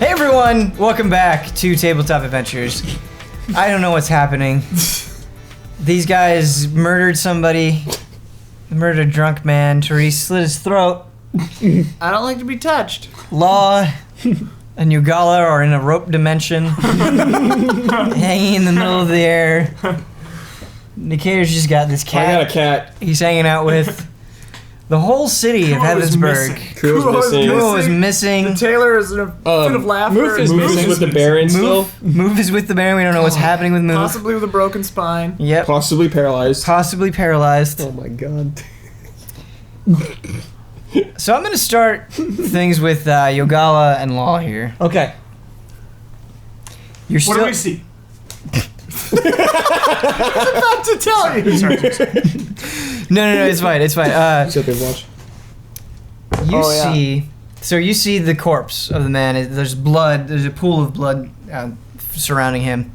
Hey everyone, welcome back to Tabletop Adventures. I don't know what's happening. These guys murdered somebody. Murdered a drunk man. Therese slit his throat. I don't like to be touched. Law and Ugala are in a rope dimension. Hanging in the middle of the air. Nicator's just got this cat. I got a cat. He's hanging out with the whole city of Heavensburg. Kuo is missing. The tailor is in a fit of laughter. Moof is with the Baron still. Move is with the Baron. We don't know what's happening with Move. Possibly with a broken spine. Yep. Possibly paralyzed. Oh my god. So I'm going to start things with Yogala and Law here. Okay. You're What do we see? About to tell you. Sorry. No, it's fine. Sit there and watch. You see the corpse of the man. There's blood. There's a pool of blood surrounding him.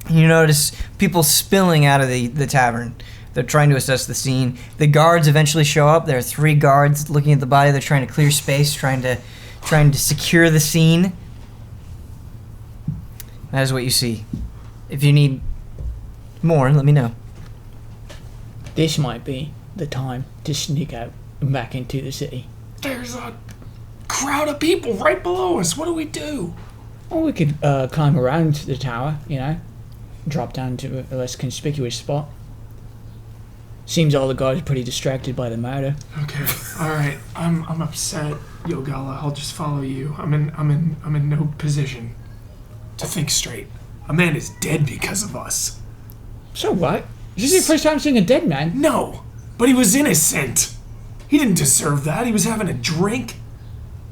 You notice people spilling out of the tavern. They're trying to assess the scene. The guards eventually show up. There are 3 guards looking at the body. They're trying to clear space, trying to secure the scene. That is what you see. If you need more, let me know. This might be the time to sneak out and back into the city. There's a crowd of people right below us. What do we do? Or we could climb around the tower, drop down to a less conspicuous spot. Seems all the guards are pretty distracted by the murder. Okay. All right. I'm upset, Yogala. I'll just follow you. I'm in no position to think straight. A man is dead because of us. So what? Is this your first time seeing a dead man? No, but he was innocent. He didn't deserve that. He was having a drink.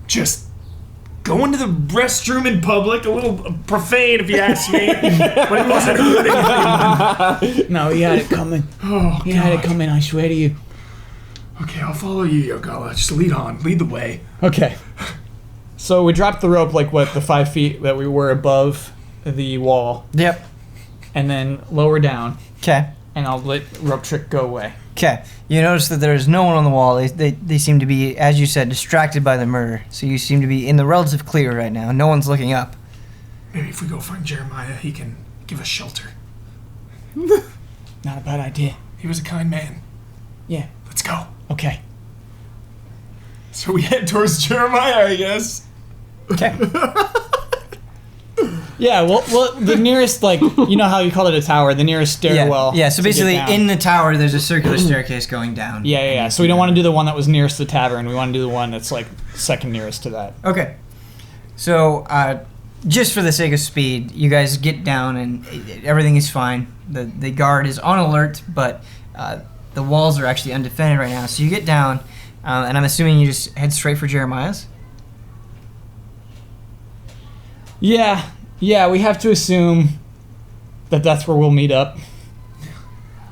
Just going to the restroom in public, a little profane if you ask me. But he wasn't hurting anyone. No, he had it coming. Oh, He had it coming, I swear to you. Okay, I'll follow you, Yogala. Just lead on. Lead the way. Okay. So we dropped the rope the 5 feet that we were above the wall, Yep. and then lower down, Okay. and I'll let rope trick go away. Okay. You notice that there's no one on the wall. They seem to be, as you said, distracted by the murder. So you seem to be in the relative clear right now. No one's looking up. Maybe if we go find Jeremiah, he can give us shelter. Not a bad idea. He was a kind man. Yeah. Let's go. Okay. So we head towards Jeremiah, I guess. Okay. Yeah, well, the nearest, you know how you call it a tower, the nearest stairwell. Yeah, so to get basically down. in the tower there's a circular staircase going down. Yeah. So we don't want to do the one that was nearest the tavern. We want to do the one that's, second nearest to that. Okay. So, just for the sake of speed, you guys get down and everything is fine. The guard is on alert, but the walls are actually undefended right now. So you get down, and I'm assuming you just head straight for Jeremiah's? Yeah, we have to assume that that's where we'll meet up.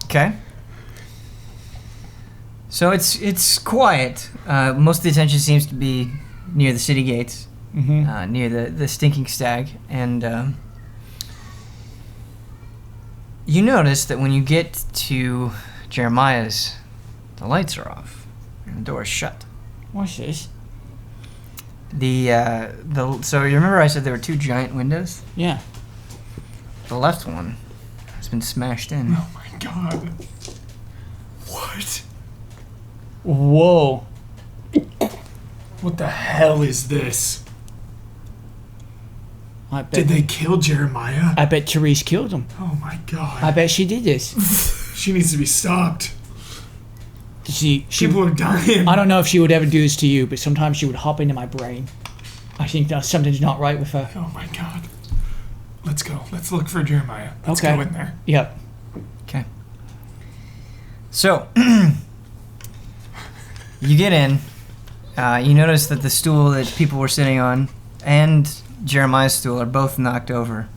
Okay. So it's quiet. Most of the attention seems to be near the city gates, near the Stinking Stag, and you notice that when you get to Jeremiah's, the lights are off and the door is shut. What's this? So you remember I said there were 2 giant windows? Yeah. The left one has been smashed in. Oh my god. What? Whoa. What the hell is this? I bet, Did they kill Jeremiah? I bet Therese killed him. Oh my god. I bet she did this. She needs to be stopped. She People are dying. I don't know if she would ever do this to you, but sometimes she would hop into my brain. I think that something's not right with her. Oh my god. Let's go. Let's look for Jeremiah. Let's Okay. go in there. Yep. Okay. So, you get in. You notice that the stool that people were sitting on and Jeremiah's stool are both knocked over.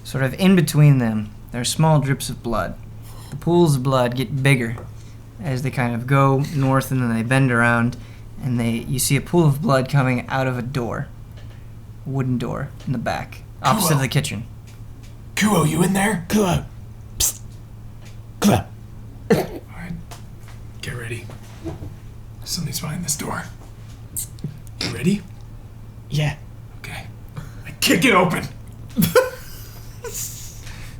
Sort of in between them, there are small drips of blood. The pools of blood get bigger as they kind of go north, and then they bend around, and you see a pool of blood coming out of a door. A wooden door in the back, opposite of the kitchen. Kuo, you in there? Kuo. Psst. Kuo. Alright. Get ready. Somebody's behind this door. You ready? Yeah. Okay. I kick it open.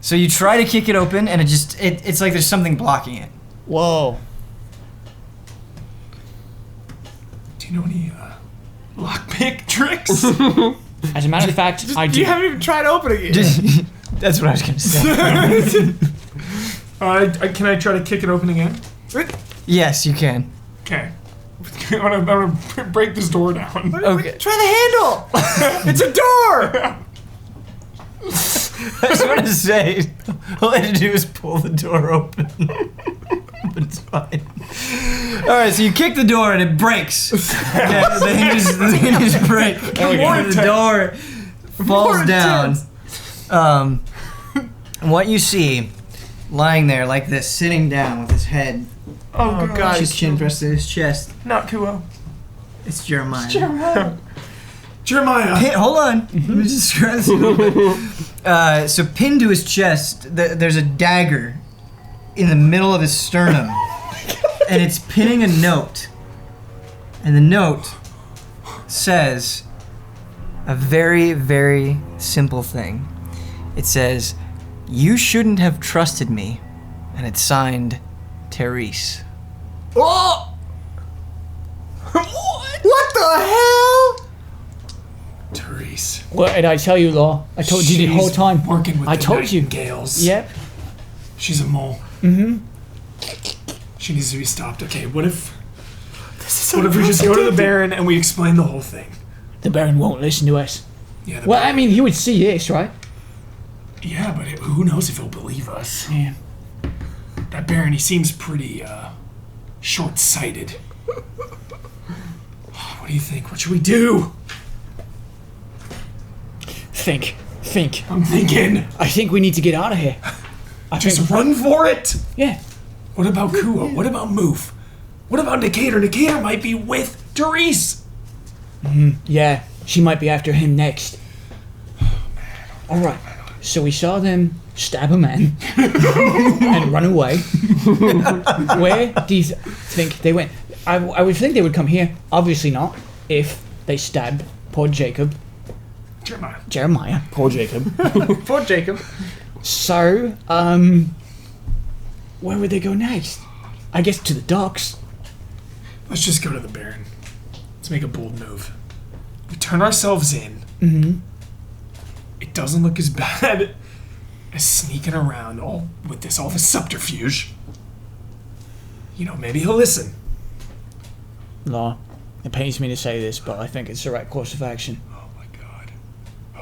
So you try to kick it open, and it's like there's something blocking it. Whoa. Do you know any lockpick tricks? As a matter of fact, I do. You haven't even tried opening it. That's what I was gonna say. Can I try to kick it open again? Yes, you can. Okay. I'm gonna break this door down. Okay. Try the handle. It's a door. I was gonna say, all I had to do is pull the door open. But it's fine. Alright, so you kick the door and it breaks. Yeah, the hinges break. And the door falls down. And what you see, lying there like this, sitting down with his head, Oh god. his chin pressed to his chest, Not Kuo. it's Jeremiah. Jeremiah. Hold on. Let me just describe this a little bit. So pinned to his chest, there's a dagger in the middle of his sternum. And it's pinning a note. And the note says a very, very simple thing. It says, "You shouldn't have trusted me." And it's signed, Therese. Oh! What the hell? Therese. What did I tell you, Law? I told you the whole She's time. Working with I the told you. Nightingales. Yep. She's a mole. Mm-hmm. She needs to be stopped. Okay, what if we just go to the Baron and we explain the whole thing? The Baron won't listen to us. Yeah. Well, I mean, he would see this, right? Yeah, but who knows if he'll believe us? Yeah. That Baron, he seems pretty short-sighted. What do you think? What should we do? Think. I'm thinking. I think we need to get out of here. Just run for it. Yeah. What about Kuo? What about Moof? What about Nicator? Nicator might be with Therese. Yeah. She might be after him next. All right. So we saw them stab a man and run away. Where do you think they went? I would think they would come here. Obviously not. If they stabbed poor Jacob. Jeremiah. Poor Jacob. Poor Jacob. So, where would they go next? I guess to the docks. Let's just go to the Baron. Let's make a bold move. We turn ourselves in. Mm-hmm. It doesn't look as bad as sneaking around all this subterfuge. You know, maybe he'll listen. Law. It pains me to say this, but I think it's the right course of action. Oh my god.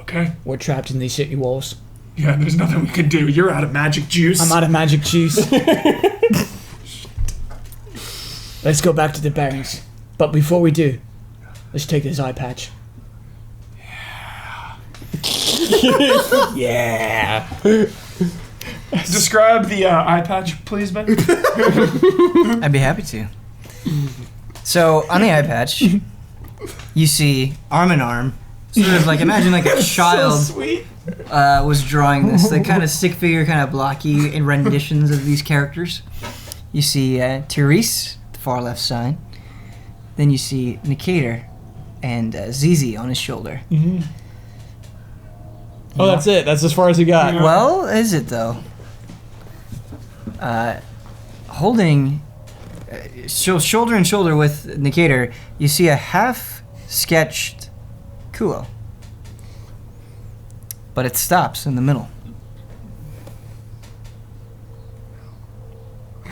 Okay. We're trapped in these city walls. Yeah, there's nothing we can do. You're out of magic juice. I'm out of magic juice. Let's go back to the Barons. But before we do, let's take this eye patch. Yeah. Describe the eye patch, please, Ben. I'd be happy to. So on the eye patch, you see arm in arm, sort of like imagine like a child Sweet. was drawing this, the kind of stick figure, kind of blocky in renditions of these characters. You see Therese, the far left side. Then you see Nicator and Zizi on his shoulder. Mm-hmm. Oh, that's it. That's as far as you got. Well, is it though? Holding shoulder and shoulder with Nicator, you see a half-sketched Kuo. But it stops in the middle.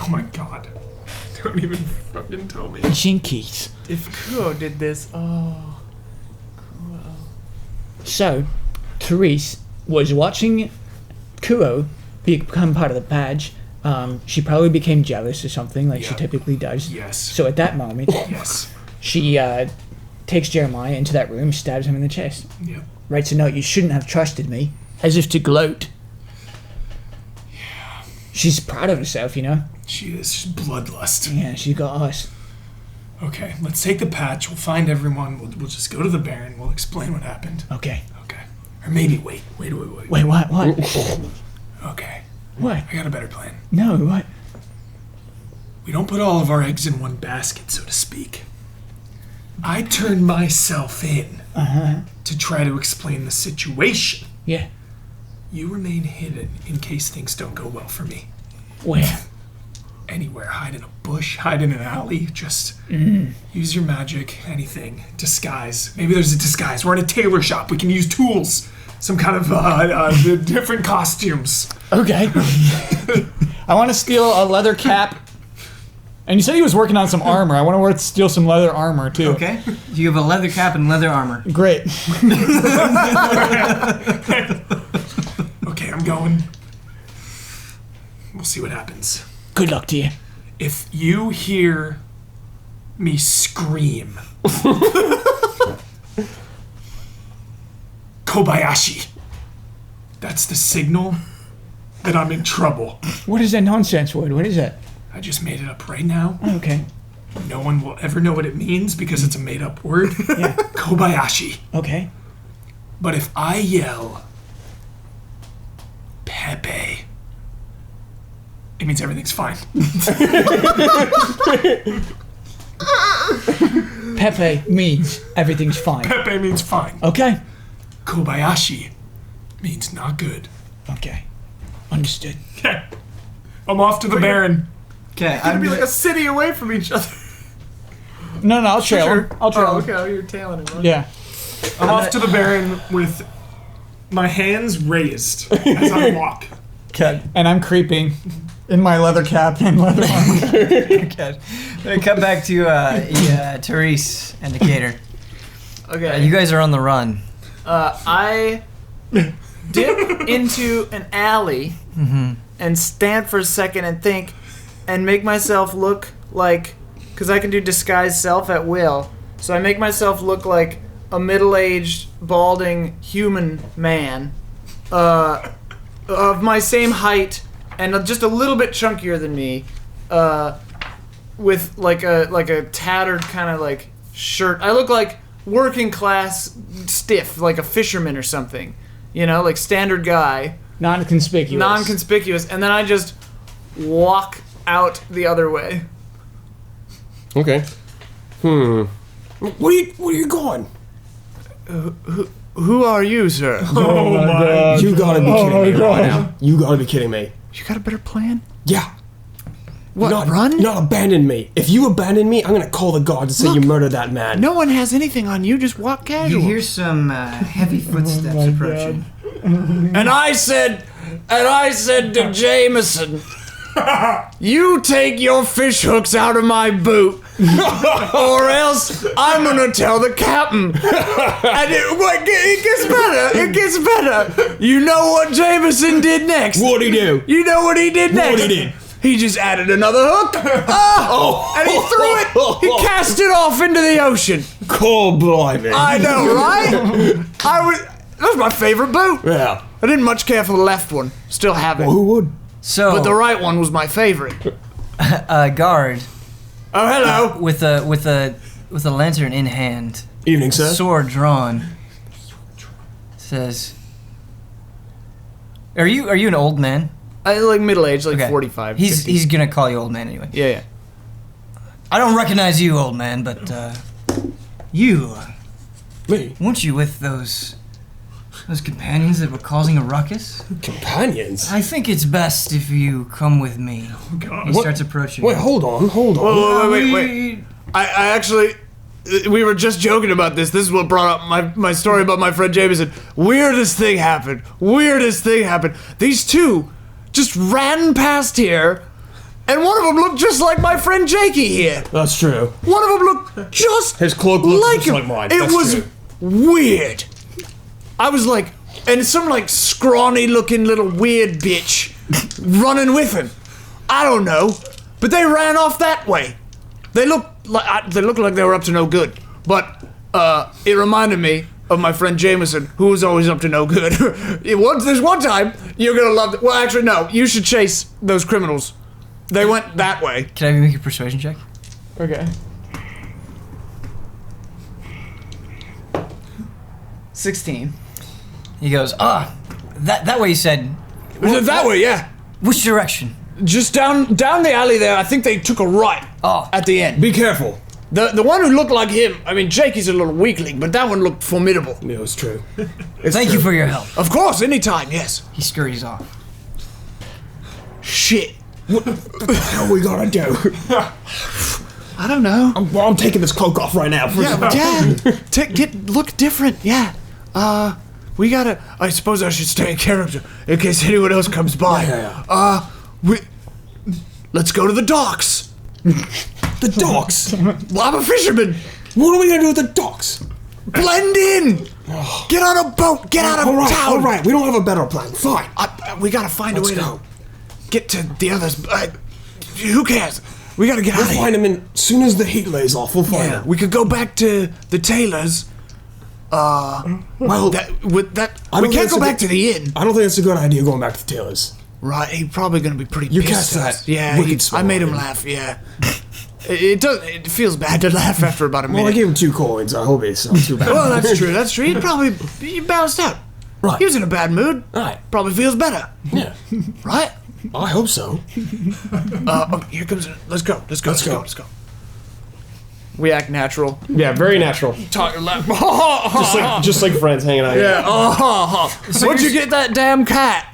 Oh my god. Don't even fucking tell me. Jinkies. If Kuo did this, oh. So, Therese was watching Kuo become part of the badge. She probably became jealous or something, like she Yeah. typically does. Yes. So at that moment, Yes. she takes Jeremiah into that room, stabs him in the chest, Yep. writes a note, "You shouldn't have trusted me," as if to gloat. Yeah. She's proud of herself, you know? She is. She's bloodlust. Yeah, she got us. Okay, let's take the patch. We'll find everyone. We'll just go to the Baron. We'll explain what happened. Okay. Okay. Or maybe wait. Wait, what? Okay. What? I got a better plan. No, what? We don't put all of our eggs in one basket, so to speak. I turned myself in to try to explain the situation. Yeah. You remain hidden in case things don't go well for me. Where? Anywhere. Hide in a bush, hide in an alley. Just use your magic, anything. Disguise. Maybe there's a disguise. We're in a tailor shop. We can use tools. Some kind of different costumes. Okay. I want to steal a leather cap. And you said he was working on some armor. I want to steal some leather armor, too. Okay. You have a leather cap and leather armor. Great. Okay, I'm going. We'll see what happens. Good luck to you. If you hear me scream, Kobayashi, that's the signal that I'm in trouble. What is that nonsense word? What is that? I just made it up right now. Okay. No one will ever know what it means because it's a made-up word. Yeah. Kobayashi. Okay. But if I yell, Pepe, it means everything's fine. Pepe means everything's fine. Pepe means fine. Okay. Kobayashi means not good. Okay. Understood. Okay. I'm off to the Baron. Okay, Gonna be like a city away from each other. No, I'll trail him. I'll trail Oh, him. okay. You're tailing him. Yeah. I'm off to the Baron with my hands raised as I walk. Okay. And I'm creeping in my leather cap and leather armor. Okay. I'm gonna cut back to Therese and Decatur. Okay. You guys are on the run. I dip into an alley and stand for a second and think and make myself look like, because I can do disguise self at will, so I make myself look like a middle-aged, balding human man of my same height and just a little bit chunkier than me, with like a tattered kind of like shirt. I look like working class stiff, like a fisherman or something. You know, like standard guy. Non-conspicuous. Non-conspicuous. And then I just walk out the other way. Okay. Where are you going? Who are you, sir? Oh my God. You gotta be kidding me right now. You gotta be kidding me. You got a better plan? Yeah. What, Not run? Not abandon me. If you abandon me, I'm gonna call the guards and say you murdered that man. No one has anything on you, just walk You casual. hear some heavy footsteps approaching. And I said to Jameson, you take your fish hooks out of my boot, or else I'm gonna tell the captain. And it gets better. It gets better. You know what Jameson did next? What'd he do? You know what he did next? What he did? He just added another hook. And he threw it. He cast it off into the ocean. Cold blimey. I know, right? That was my favorite boot. Yeah. I didn't much care for the left one. Still have it. Well, who would? So, But the right one was my favorite. a guard Oh, hello. with a lantern in hand, Evening, sir. sword drawn, says, "Are you an old man?" I like middle age, like Okay. 45. He's 50. he's gonna call you old man anyway. Yeah. I don't recognize you, old man, but you Me? weren't you with those companions that were causing a ruckus? Companions? I think it's best if you come with me. God. He starts approaching. Wait, hold on. Wait. I actually, we were just joking about this. This is what brought up my story about my friend Jameson. Weirdest thing happened. These two just ran past here, and one of them looked just like my friend Jakey here. That's true. One of them looked just His cloak looks like just him. like mine. It That's was true. weird. I was like, and some like scrawny looking little weird bitch running with him. I don't know, but they ran off that way. They looked like they were up to no good. But it reminded me of my friend Jameson, who was always up to no good. There's one time you're gonna love it. Well, actually, no. You should chase those criminals. They went that way. Can I make a persuasion check? Okay. 16. He goes, that way you said. That way, yeah. Which direction? Just down the alley there. I think they took a right Oh, at the end. Be careful. The one who looked like him, I mean, Jakey's a little weakling, but that one looked formidable. Yeah, it's true. Thank you for your help. Of course, anytime, yes. He scurries off. Shit. What the hell we gotta do? I don't know. I'm taking this cloak off right now. Look different, yeah. We gotta, I suppose I should stay in character in case anyone else comes by. Yeah. Let's go to the docks. The docks? Well, I'm a fisherman. What are we gonna do with the docks? Blend in. Get on a boat. Get out of town. All right. We don't have a better plan. Fine. We gotta find Let's a way go. to get to the others. Who cares? We gotta get out of We'll here. find him as soon as the heat lays off. We'll find Yeah, him. we could go back to the tailors. Well, We don't can't think go it's back to the inn. I don't think it's a good idea going back to Taylor's. Right, he's probably gonna be pretty You pissed catch at that us. Yeah, wicked I smile made him on him. laugh, yeah. It feels bad to laugh after about a Well, I minute. gave him 2 coins. I hope it's not too bad. Well, that's true. He bounced out. Right. He was in a bad mood. Right. Probably feels better. Yeah. Right? I hope so. Here comes. Let's go. Let's go. We act natural. Yeah, very natural. Talk laugh. Just like friends hanging out. Yeah. Where'd you get that damn cat?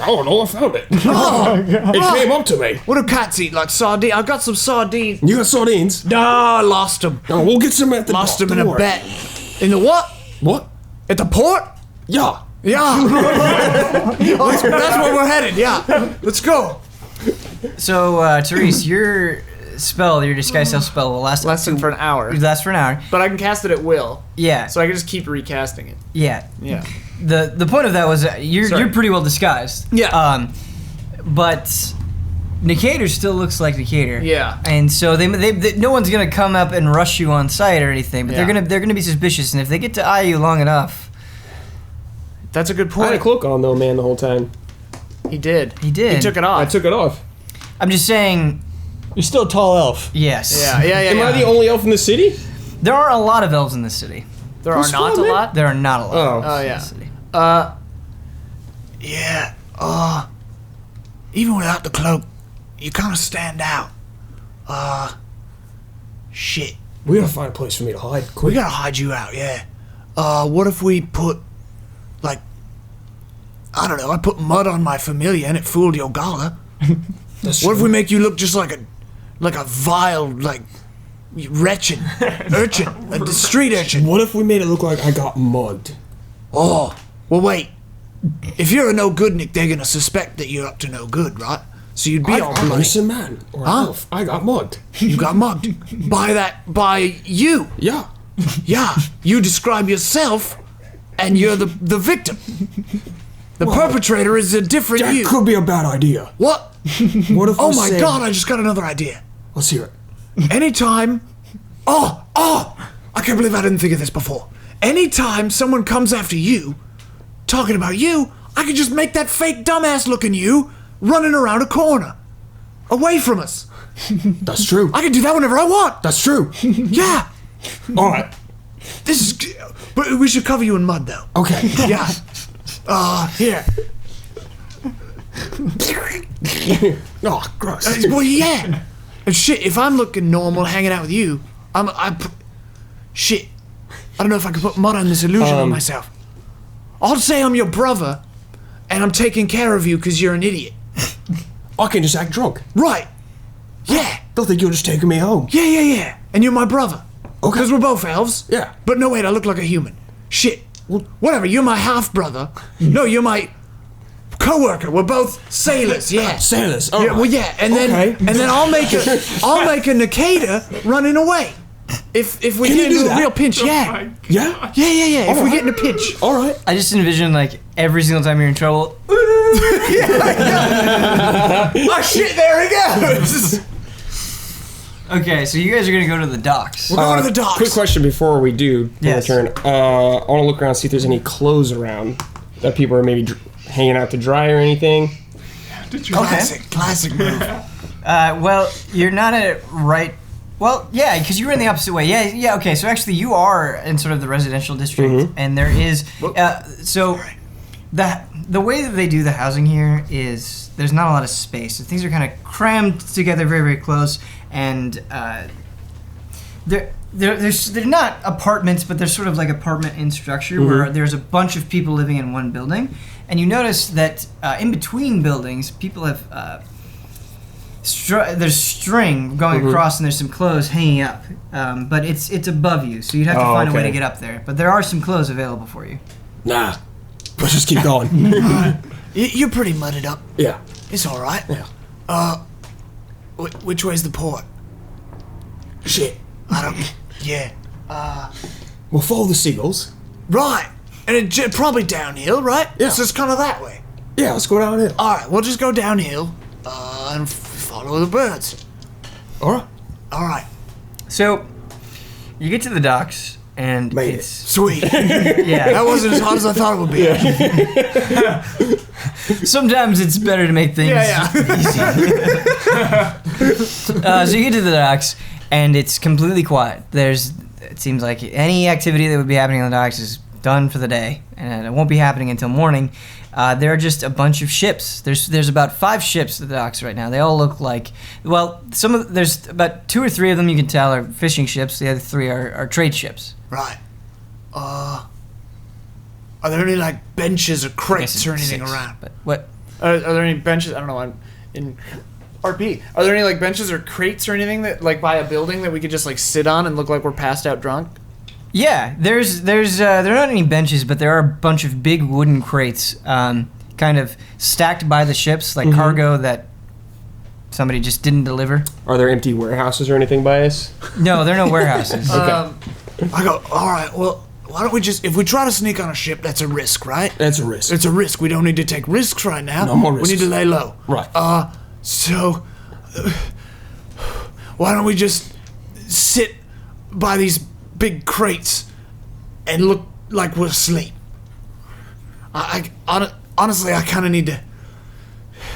I don't know. I found it. It came up to me. What do cats eat? Like sardine? I got some sardine. You got sardines? No, I lost them. No, we'll get some at the Lost dock. them in Don't a worry. bet. In the what? What? At the port? Yeah. Yeah. That's where we're headed. Yeah. Let's go. So, Therese, your disguise self spell will last for an hour. Lasts for an hour. But I can cast it at will. Yeah. So I can just keep recasting it. Yeah. Yeah. The point of that was you're pretty well disguised. Yeah. But Nicator still looks like Nicator. Yeah. And so they no one's gonna come up and rush you on sight or anything. But Yeah. they're gonna be suspicious, and if they get to eye you long enough, That's a good I had a point. cloak on though, man, the whole time. He did. He did. He took it I off. took it off. I'm just saying You're still a tall elf. yes. Yeah. Am I the only elf in the city? There are a lot of elves in this city. There are not a lot? There are not a lot. Oh. Oh, in yeah. this city. Yeah. Even without the cloak, you kind of stand out. Shit. We gotta find a place for me to hide. We Quick. gotta hide you out, yeah. What if we put, like, I don't know, I put mud on my familiar and it fooled your gala. That's What if true. we make you look just like a vile, like, urchin, a street urchin? What if we made it look like I got mugged? Oh, well, wait. If you're a no good Nick, they're gonna suspect that you're up to no good, right? So you'd be all I'm an bloody. innocent man. Or an Huh? elf. I got mugged. You got mugged by you. Yeah. Yeah, you describe yourself, and you're the victim. The perpetrator is a different That you. could be a bad idea. What? What if Oh we my said- God! I just got another idea. Let's hear it. Anytime. Oh! I can't believe I didn't think of this before. Anytime someone comes after you, talking about you, I could just make that fake dumbass looking you running around a corner, away from us. That's true. I can do that whenever I want. That's true. Yeah. All right. This is. But we should cover you in mud, though. Okay. Yeah. Here. Oh, gross. Well, yeah. And shit, if I'm looking normal, hanging out with you, shit. I don't know if I can put mud on this illusion on myself. I'll say I'm your brother, and I'm taking care of you because you're an idiot. I can just act drunk. Right. Yeah. They'll think you're just taking me home. Yeah. And you're my brother. Okay. Because we're both elves. Yeah. But no, wait, I look like a human. Shit. Well, whatever, you're my half-brother. No, you're my co-worker. We're both sailors, yeah. Sailors. All Yeah, right. well, yeah, and then Okay. and then I'll make a Nikita running away. If we Can get you do into a that? real pinch, yeah. Yeah. Yeah. If we Alright. get in a pinch. All right. I just envision like every single time you're in trouble. Oh shit, there he goes. Okay, so you guys are gonna go to the docks. We're going to the docks. Quick question before we do Yes. return. I want to look around, see if there's any clothes around that people are maybe hanging out to dry or anything. Classic move. Well, you're not at right. Well, yeah, because you were in the opposite way. Yeah. Okay, so actually, you are in sort of the residential district, and there is. So, the way that they do the housing here is there's not a lot of space. So things are kind of crammed together, very, very close, and They're not apartments, but they're sort of like apartment in structure where there's a bunch of people living in one building, and you notice that in between buildings, people have there's string going across, and there's some clothes hanging up, but it's above you, so you'd have to find a way to get up there. But there are some clothes available for you. Nah. Let's just keep going. You're pretty mudded up. Yeah. It's all right. Yeah. Which way's the port? Shit. I don't. Yeah. We'll follow the seagulls. Right. And it probably downhill, right? Yeah. So it's kind of that way. Yeah, let's go downhill. All right. We'll just go downhill and follow the birds. All right. All right. So you get to the docks, and Made it's Sweet. yeah. That wasn't as hard as I thought it would be. Sometimes it's better to make things so you get to the docks, and it's completely quiet. It seems like any activity that would be happening on the docks is done for the day, and it won't be happening until morning. There are just a bunch of ships. There's about 5 ships at the docks right now. They all look like, well, there's about 2 or 3 of them you can tell are fishing ships. The other 3 are trade ships. Right. Are there any like benches or crates or anything 6, around? But what? Are there any benches? I don't know. In RP, are there any like benches or crates or anything that like by a building that we could just like sit on and look like we're passed out drunk? Yeah, there are not any benches, but there are a bunch of big wooden crates, kind of stacked by the ships, like cargo that somebody just didn't deliver. Are there empty warehouses or anything by us? No, there are no warehouses. Okay. I go, all right, well, why don't we just, if we try to sneak on a ship, that's a risk, right? That's a risk. It's a risk. We don't need to take risks right now. No more We need risks. to lay low. Right. So, why don't we just sit by these big crates and look like we're asleep? Honestly, I kind of need to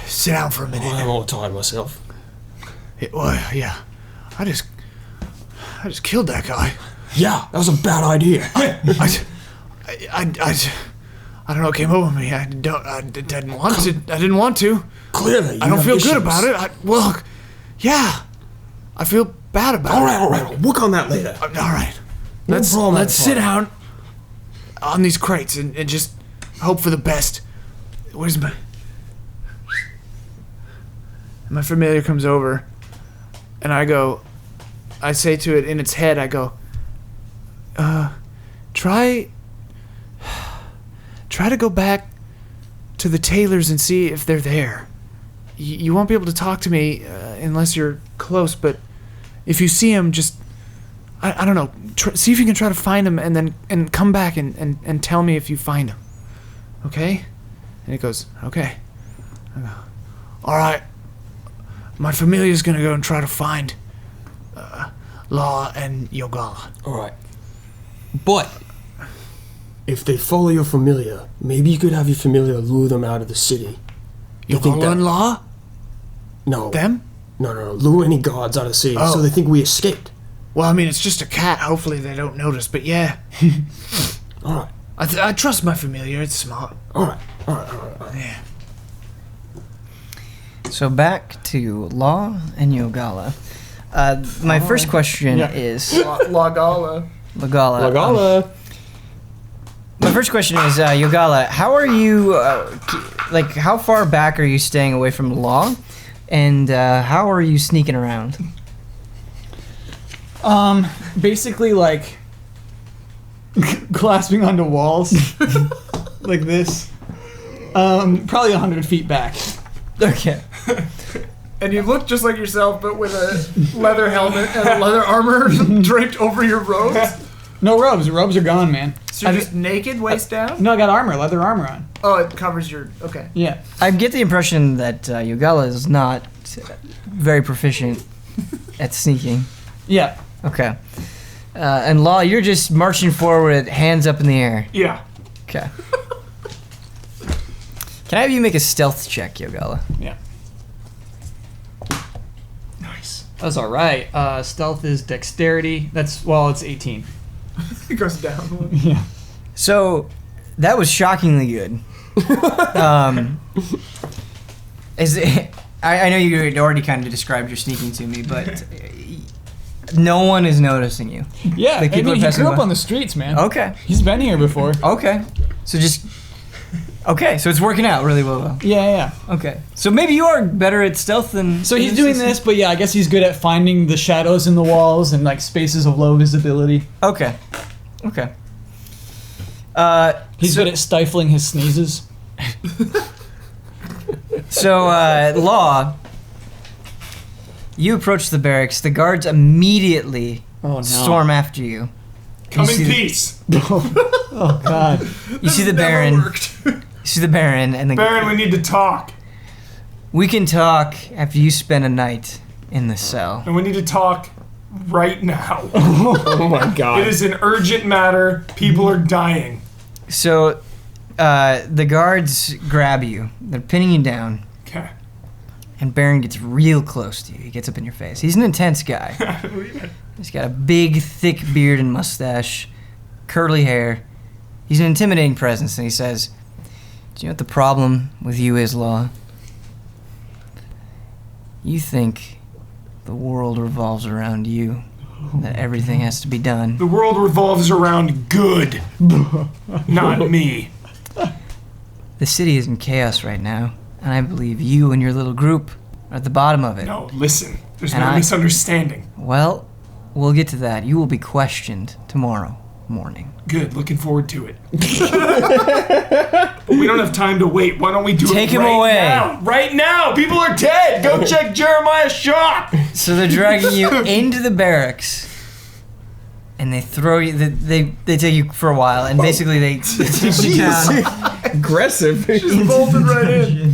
sit down for a minute. I'm all tired myself. Yeah. I just killed that guy. Yeah, that was a bad idea. I don't know what came over me. I didn't want to. I didn't want to. Clearly, I don't feel good about it. Yeah. I feel bad about All it. right. We'll work on that later. All right. No problem, Let's sit Anton. down on these crates and just hope for the best. Where's my familiar comes over, and I say to it in its head, I go, try to go back to the tailors and see if they're there. You won't be able to talk to me unless you're close, but if you see them, just I don't know, see if you can try to find them and come back and tell me if you find them. Okay? And he goes, okay. I go, all right. My familiar's gonna go and try to find Law and Yogala. All right. But if they follow your familiar, maybe you could have your familiar lure them out of the city. You think Yogala that- and Law? No. Them? No. Lure any guards out of the city Oh. so they think we escaped. Well, I mean, it's just a cat. Hopefully they don't notice, but yeah. All right. I trust my familiar. It's smart. All right. Yeah. So back to Law and Yogala. My first question is Lagala. Lagala. Lagala. My first question is Yogala. How are you? How far back are you staying away from Law, and how are you sneaking around? Basically like clasping onto walls like this. Probably 100 feet back. Okay. And you look just like yourself, but with a leather helmet and a leather armor draped over your robes. No robes. The robes are gone, man. So you're just naked, waist down? No, I got armor, leather armor on. Oh, it covers your... Okay. Yeah. I get the impression that Yogala is not very proficient at sneaking. Yeah. Okay. And Law, you're just marching forward, hands up in the air. Yeah. Okay. Can I have you make a stealth check, Yogala? Yeah. Nice. That's all right. Stealth is dexterity. It's 18. It goes down. Yeah. So, that was shockingly good. I know you had already kind of described your sneaking to me, but No one is noticing you. Yeah, Like, I people mean, are he passing grew up by. on the streets, man. Okay. He's been here before. Okay. So just. Okay, so it's working out really well. Yeah. Okay. So maybe you are better at stealth than. So he's doing this, but yeah, I guess he's good at finding the shadows in the walls and like spaces of low visibility. Okay. He's good at stifling his sneezes. So, Law, you approach the barracks. The guards immediately storm after you. Come You in see the- peace. Oh God. You see the Baron. You see the Baron and the. Baron, we need to talk. We can talk after you spend a night in the cell. And we need to talk right now. Oh my god. It is an urgent matter. People are dying. So, the guards grab you. They're pinning you down. Okay. And Baron gets real close to you. He gets up in your face. He's an intense guy. He's got a big, thick beard and mustache, curly hair. He's an intimidating presence, and he says, "Do you know what the problem with you is, Law? You think the world revolves around you, that everything has to be done. The world revolves around good, not me. The city is in chaos right now, and I believe you and your little group are at the bottom of it. No, listen. There's And no I- misunderstanding. Well, we'll get to that. You will be questioned tomorrow morning. Good. Looking forward to it. But we don't have time to wait. Why don't we do Take it him right away. now? Right now. People are dead. Go check Jeremiah's shop. So they're dragging you into the barracks, and they throw you. They take you for a while, and basically they take you down. Aggressive. Just bolted right in.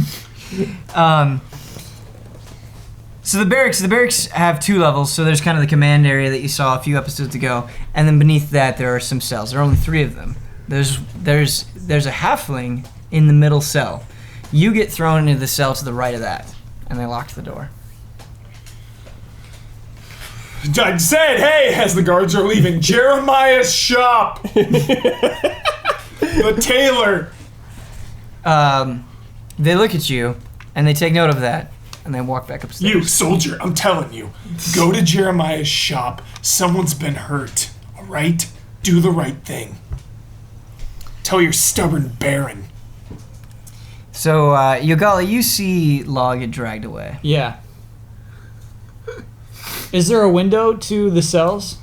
So the barracks have 2 levels. So there's kind of the command area that you saw a few episodes ago, and then beneath that there are some cells. There are only 3 of them. There's a halfling in the middle cell. You get thrown into the cell to the right of that, and they locked the door. I said, hey, as the guards are leaving, Jeremiah's shop. The tailor. They look at you, and they take note of that, and they walk back upstairs. You, soldier, I'm telling you. Go to Jeremiah's shop. Someone's been hurt. All right? Do the right thing. Tell your stubborn Baron. So, Yogala, you see Law get dragged away. Yeah. Is there a window to the cells?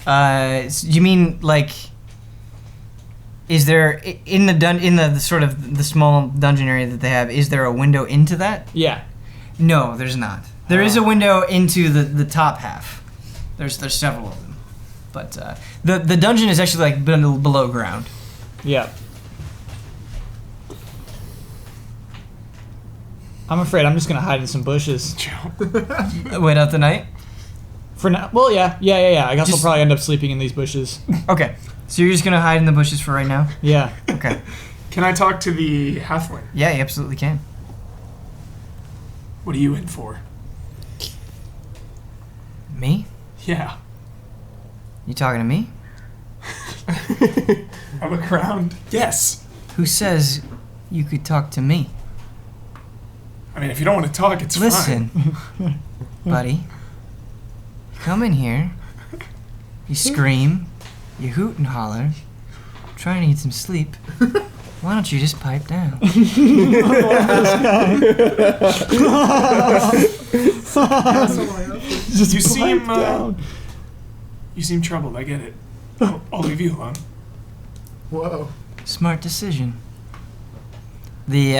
You mean like? Is there in the sort of the small dungeon area that they have? Is there a window into that? Yeah. No, there's not. There is a window into the top half. There's several of them, but the dungeon is actually like below ground. Yeah. I'm afraid I'm just gonna hide in some bushes Wait out the night. for now. Well, yeah. I guess I'll Just- probably end up sleeping in these bushes. Okay, so you're just gonna hide in the bushes for right now. Yeah. Okay. Can I talk to the halfling? Yeah, you absolutely can. What are you in for? Me? Yeah. You talking to me? I look around. Yes. Who says you could talk to me? I mean, if you don't want to talk, it's Listen, fine. buddy. Come in here. You scream. You hoot and holler. Trying to get some sleep. Why don't you just pipe down? You seem you seem troubled. I get it. I'll leave you alone. Whoa. Smart decision. The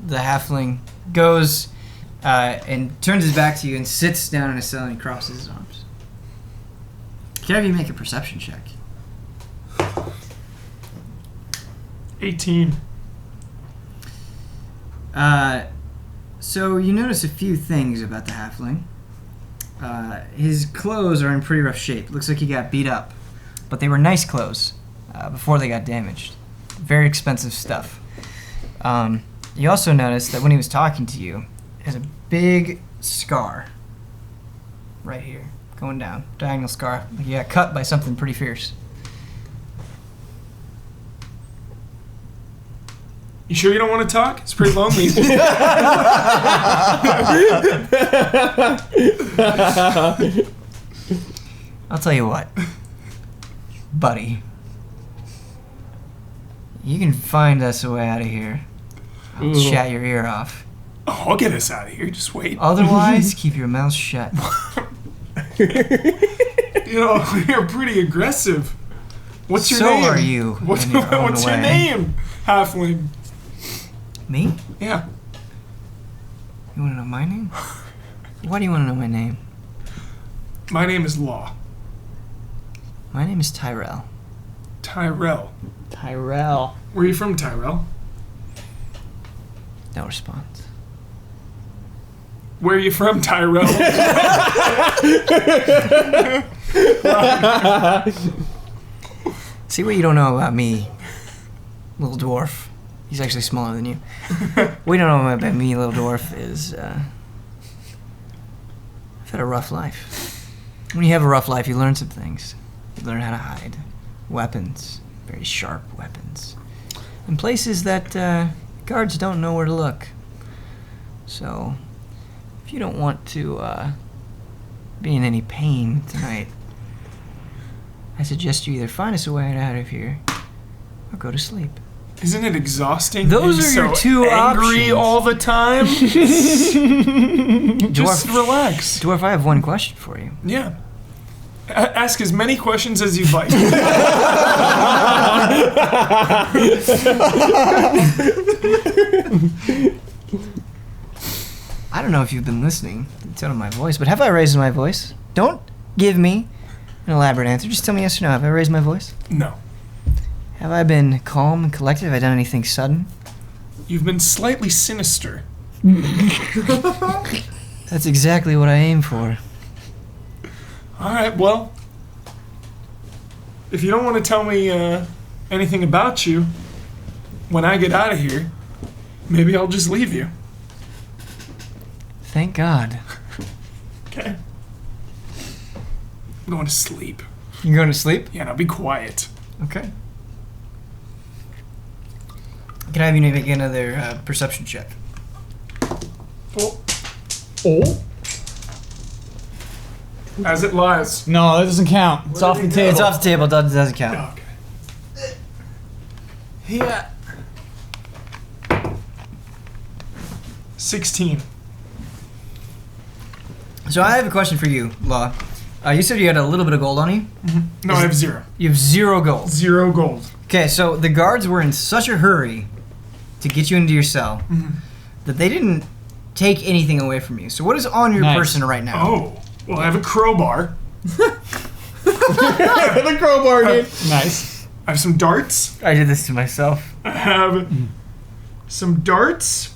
halfling goes and turns his back to you and sits down in a cell and he crosses his arms. Can I have you make a perception check? 18. So you notice a few things about the halfling. His clothes are in pretty rough shape. Looks like he got beat up, but they were nice clothes before they got damaged. Very expensive stuff. You also notice that when he was talking to you, he has a big scar right here, going down, diagonal scar. Like he got cut by something pretty fierce. You sure you don't want to talk? It's pretty lonely. I'll tell you what, buddy. You can find us a way out of here. I'll chat your ear off. Oh, I'll get us out of here. Just wait. Otherwise, keep your mouth shut. You know, you're pretty aggressive. What's your So name? are you. What's in your own your way. name, halfling? Me? Yeah. You want to know my name? Why do you want to know my name? My name is Law. My name is Tyrell. Tyrell. Tyrell. Where are you from, Tyrell? No response. Where are you from, Tyrell? See what you don't know about me, little dwarf. He's actually smaller than you. What you don't know about me, little dwarf, is I've had a rough life. When you have a rough life, you learn some things. You learn how to hide. Weapons. Very sharp weapons. In places that guards don't know where to look. So, if you don't want to be in any pain tonight, I suggest you either find us a way out of here or go to sleep. Isn't it exhausting? Those being are your so two angry options. all the time. Just relax. Dwarf, I have one question for you. Yeah. Ask as many questions as you'd like. I don't know if you've been listening to the tone of my voice, but have I raised my voice? Don't give me an elaborate answer. Just tell me yes or no. Have I raised my voice? No. Have I been calm and collected? Have I done anything sudden? You've been slightly sinister. That's exactly what I aim for. Alright, well, if you don't want to tell me anything about you when I get out of here, maybe I'll just leave you. Thank God. Okay? I'm going to sleep. You going to sleep? Yeah, now be quiet. Okay. Can I have you make another perception check? Oh, Oh? as it lies. No, that doesn't count. It's off the table. It's off the table. Doesn't count. Okay. Yeah. 16. So I have a question for you, Law. You said you had a little bit of gold on you. No, I have 0. You have 0 gold. 0 gold. Okay, so the guards were in such a hurry to get you into your cell that they didn't take anything away from you. So what is on your Nice. person right now? Oh, well, I have a crowbar. The crowbar, dude. Nice. I have some darts. I did this to myself. I have some darts,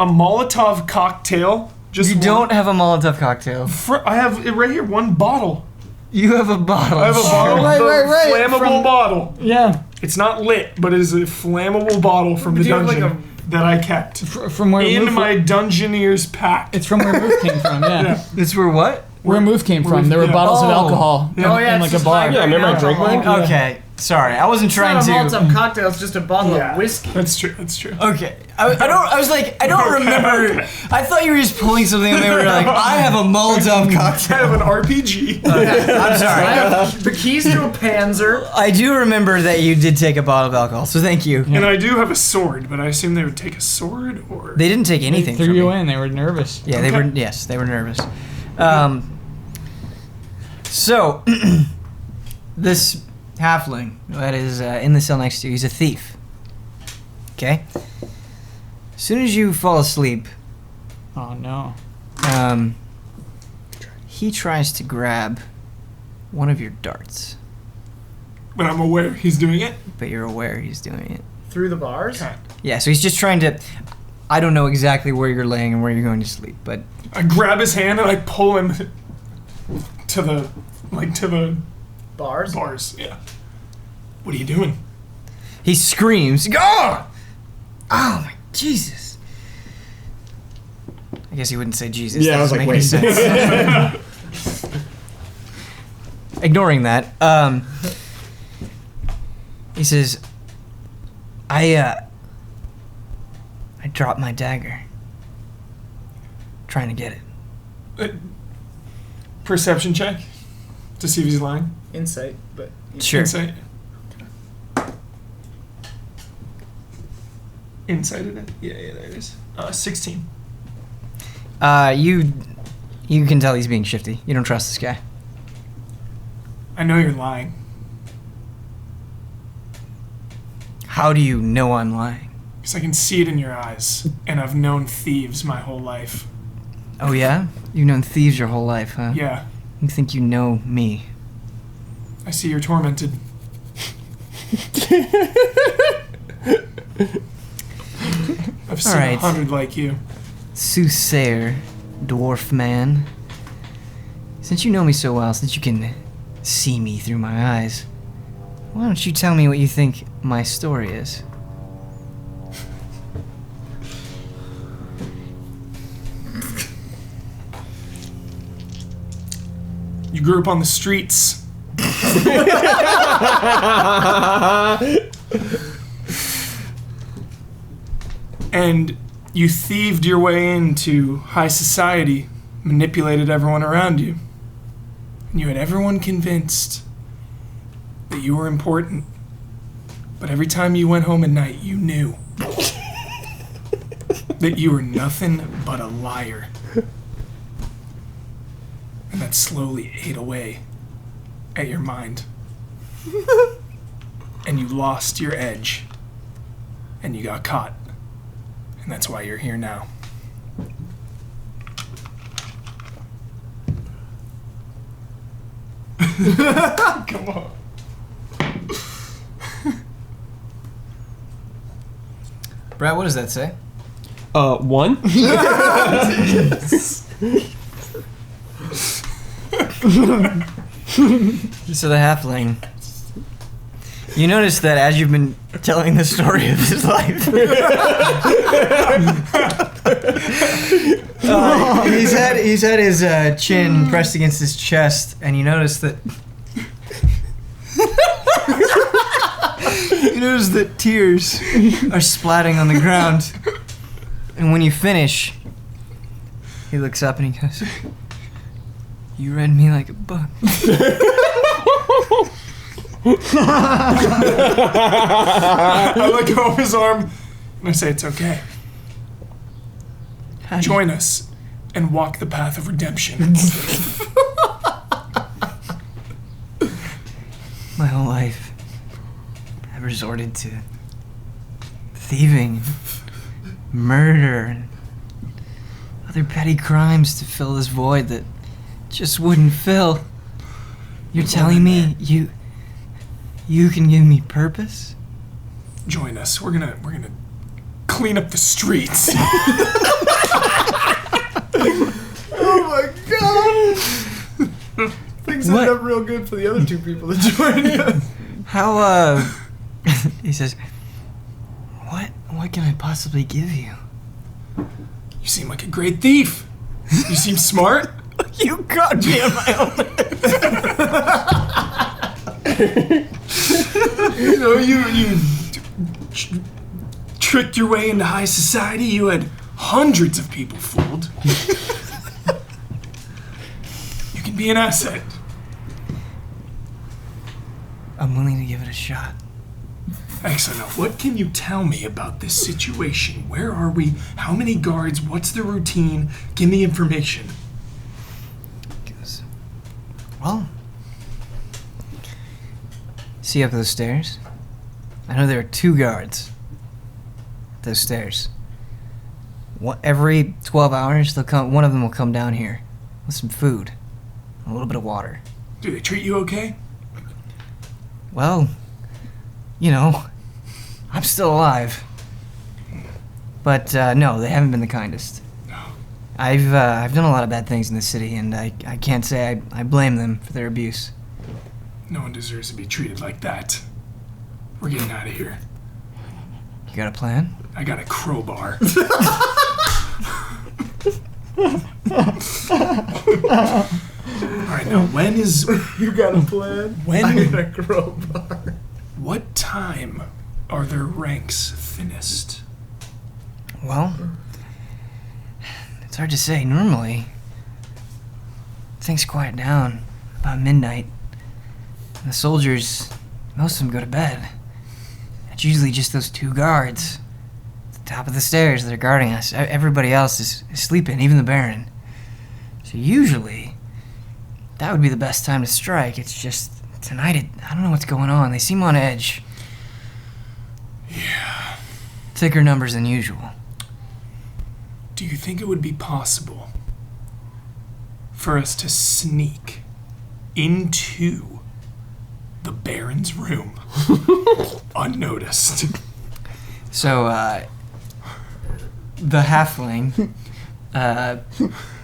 a Molotov cocktail. Just You one. don't have a Molotov cocktail. I have it right here, one bottle. You have a bottle. I have a bottle, Right, the right, right. flammable bottle. Yeah. It's not lit, but it is a flammable bottle from the Do you have, like, dungeon that I kept From where in Moof, my Dungeoneer's pack. it's from where Moof came from. Yeah. Yeah. It's where what? Where Moof came from. Moof- There were yeah. bottles of Oh. alcohol. Yeah. Oh yeah, in it's like a just bar. high-grade Yeah, remember I drank alcohol. mine? Okay. Sorry, I wasn't trying It's not a to. Molotov cocktail. It's just a bottle Yeah. of whiskey. That's true. That's true. Okay. I was like, I don't remember. I thought you were just pulling something and they were like, I have a Molotov I cocktail. have an RPG. I'm sorry. I have the keys to a Panzer. I do remember that you did take a bottle of alcohol, so thank you. And I do have a sword, but I assume they would take a sword or. They didn't take They anything threw from you me. in. They were nervous. Yeah, they Okay. were. Yes, they were nervous. So, this halfling that is in the cell next to you, he's a thief. Okay. As soon as you fall asleep, Oh no. he tries to grab one of your darts, But I'm aware he's doing it. but you're aware he's doing it. Through the bars? Okay. Yeah, so he's just trying to. I don't know exactly where you're laying and where you're going to sleep, but I grab his hand and I pull him to the Bars? bars. Yeah. What are you doing? he screams, "Oh! Oh my Jesus!" I guess he wouldn't say Jesus. Yeah, That I was doesn't like, make any wait. sense. Ignoring that, he says, I I dropped my dagger. Trying to get it. Perception check to see if he's lying. Insight, but Sure. Insight. Insighted it. Yeah, there it is. 16. You can tell he's being shifty. You don't trust this guy. I know you're lying. How do you know I'm lying? Because I can see it in your eyes, and I've known thieves my whole life. Oh yeah? You've known thieves your whole life, huh? Yeah, You think you know me? I see you're tormented. I've seen Alright. 100 like you. Soothsayer, dwarf man. Since you know me so well, since you can see me through my eyes, why don't you tell me what you think my story is? You grew up on the streets. And you thieved your way into high society, manipulated everyone around you. And you had everyone convinced that you were important. But every time you went home at night, you knew that you were nothing but a liar. And that slowly ate away at your mind. And you lost your edge. And you got caught. And that's why you're here now. Come on. Brad, what does that say? 1. So the halfling. You notice that as you've been telling the story of his life, he's had his chin pressed against his chest, and you notice that tears are splatting on the ground. And when you finish, he looks up and he goes, "You read me like a book." I let go of his arm and I say, it's okay. Join us and walk the path of redemption. My whole life, I've resorted to thieving, murder, and other petty crimes to fill this void that just wouldn't fill. You're telling me you can give me purpose? Join us. We're gonna clean up the streets. Oh my god! Things What? end up real good for the other two people that joined us. How, he says, what can I possibly give you? You seem like a great thief. You seem smart. You caught me on my own. You know, you tricked your way into high society. You had hundreds of people fooled. You can be an asset. I'm willing to give it a shot. Excellent. Now, what can you tell me about this situation? Where are we? How many guards? What's the routine? Give me information. He goes, well, see up those stairs? I know there are 2 guards at those stairs. Every 12 hours, one of them will come down here with some food, a little bit of water. Do they treat you okay? Well, you know, I'm still alive. But no, they haven't been the kindest. No. I've done a lot of bad things in this city, and I can't say I blame them for their abuse. No one deserves to be treated like that. We're getting out of here. You got a plan? I got a crowbar. Alright, now when is... You got a plan? When- I got a crowbar. What time are their ranks thinnest? Well, it's hard to say. Normally, things quiet down about midnight. And the soldiers, most of them go to bed. It's usually just those 2 guards at the top of the stairs that are guarding us. Everybody else is sleeping, even the Baron. So usually, that would be the best time to strike. It's just, tonight, I don't know what's going on. They seem on edge. Yeah. Thicker numbers than usual. Do you think it would be possible for us to sneak into the Baron's room unnoticed? So, the halfling